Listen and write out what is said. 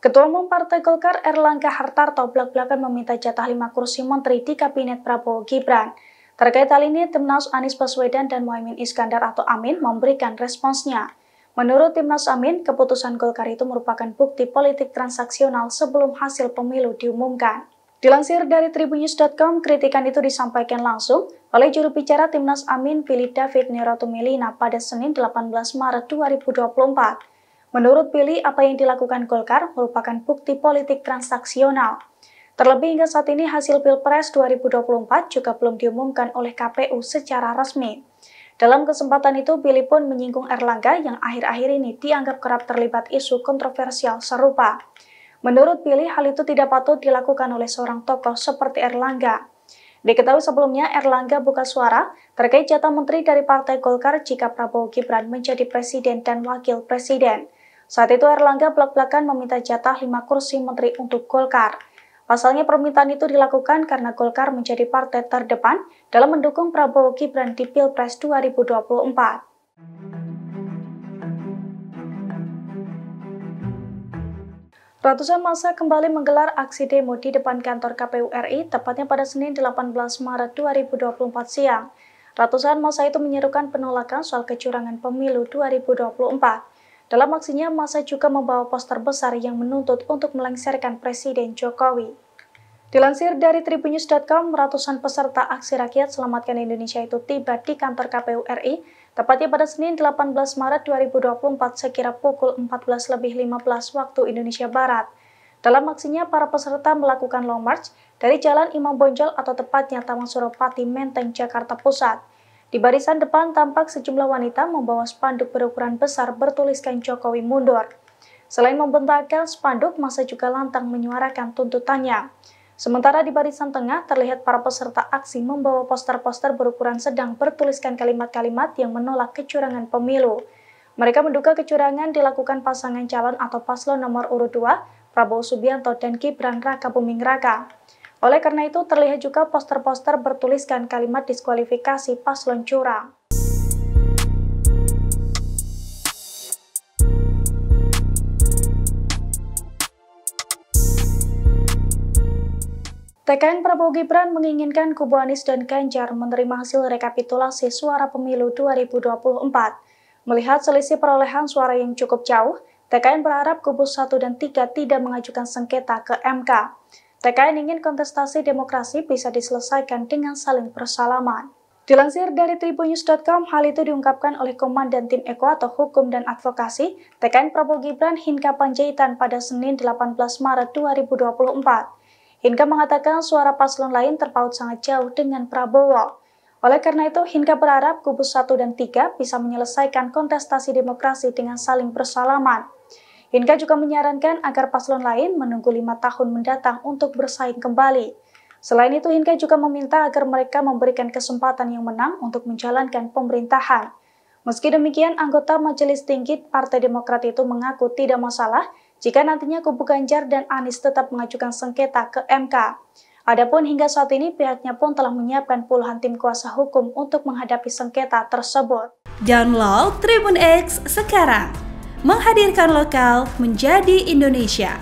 Ketua Umum Partai Golkar Erlangga Hartarto blak-blakan meminta jatah 5 kursi menteri di Kabinet Prabowo Gibran. Terkait hal ini, Timnas Anies Baswedan dan Muhaimin Iskandar atau Amin memberikan responsnya. Menurut Timnas Amin, keputusan Golkar itu merupakan bukti politik transaksional sebelum hasil pemilu diumumkan. Dilansir dari tribunnews.com, kritikan itu disampaikan langsung oleh juru bicara Timnas Amin, Billy David Nerotumelina pada Senin 18 Maret 2024. Menurut Billy, apa yang dilakukan Golkar merupakan bukti politik transaksional. Terlebih hingga saat ini hasil Pilpres 2024 juga belum diumumkan oleh KPU secara resmi. Dalam kesempatan itu, Billy pun menyinggung Erlangga yang akhir-akhir ini dianggap kerap terlibat isu kontroversial serupa. Menurut Billy, hal itu tidak patut dilakukan oleh seorang tokoh seperti Erlangga. Diketahui sebelumnya, Erlangga buka suara terkait jatah menteri dari Partai Golkar jika Prabowo Gibran menjadi presiden dan wakil presiden. Saat itu Erlangga blak-blakan meminta jatah 5 kursi menteri untuk Golkar. Pasalnya permintaan itu dilakukan karena Golkar menjadi partai terdepan dalam mendukung Prabowo Gibran di Pilpres 2024. Ratusan massa kembali menggelar aksi demo di depan kantor KPU RI tepatnya pada Senin 18 Maret 2024 siang. Ratusan massa itu menyerukan penolakan soal kecurangan pemilu 2024. Dalam aksinya, massa juga membawa poster besar yang menuntut untuk melengsarkan Presiden Jokowi. Dilansir dari tribunnews.com, ratusan peserta aksi rakyat Selamatkan Indonesia itu tiba di kantor KPU RI tepatnya pada Senin 18 Maret 2024 sekira pukul 14.15 waktu Indonesia Barat. Dalam aksinya, para peserta melakukan long march dari Jalan Imam Bonjol atau tepatnya Taman Suropati, Menteng, Jakarta Pusat. Di barisan depan tampak sejumlah wanita membawa spanduk berukuran besar bertuliskan Jokowi mundur. Selain membentangkan spanduk, massa juga lantang menyuarakan tuntutannya. Sementara di barisan tengah terlihat para peserta aksi membawa poster-poster berukuran sedang bertuliskan kalimat-kalimat yang menolak kecurangan pemilu. Mereka menduga kecurangan dilakukan pasangan calon atau paslon nomor urut 2, Prabowo Subianto dan Gibran Rakabuming Raka. Oleh karena itu, terlihat juga poster-poster bertuliskan kalimat diskualifikasi paslon curang. TKN Prabowo Gibran menginginkan kubu Anies dan Ganjar menerima hasil rekapitulasi suara pemilu 2024. Melihat selisih perolehan suara yang cukup jauh, TKN berharap kubu 1 dan 3 tidak mengajukan sengketa ke MK. TKN ingin kontestasi demokrasi bisa diselesaikan dengan saling bersalaman. Dilansir dari tribunnews.com, hal itu diungkapkan oleh Komandan Tim Eko atau Hukum dan Advokasi TKN Prabowo Gibran Hinka Panjaitan pada Senin 18 Maret 2024. Hinka mengatakan suara paslon lain terpaut sangat jauh dengan Prabowo. Oleh karena itu, Hinka berharap kubu 1 dan 3 bisa menyelesaikan kontestasi demokrasi dengan saling bersalaman. Hinka juga menyarankan agar paslon lain menunggu 5 tahun mendatang untuk bersaing kembali. Selain itu, Hinka juga meminta agar mereka memberikan kesempatan yang menang untuk menjalankan pemerintahan. Meski demikian, anggota Majelis Tinggi Partai Demokrat itu mengaku tidak masalah jika nantinya kubu Ganjar dan Anies tetap mengajukan sengketa ke MK. Adapun hingga saat ini pihaknya pun telah menyiapkan puluhan tim kuasa hukum untuk menghadapi sengketa tersebut. Download Tribun X sekarang. Menghadirkan lokal menjadi Indonesia.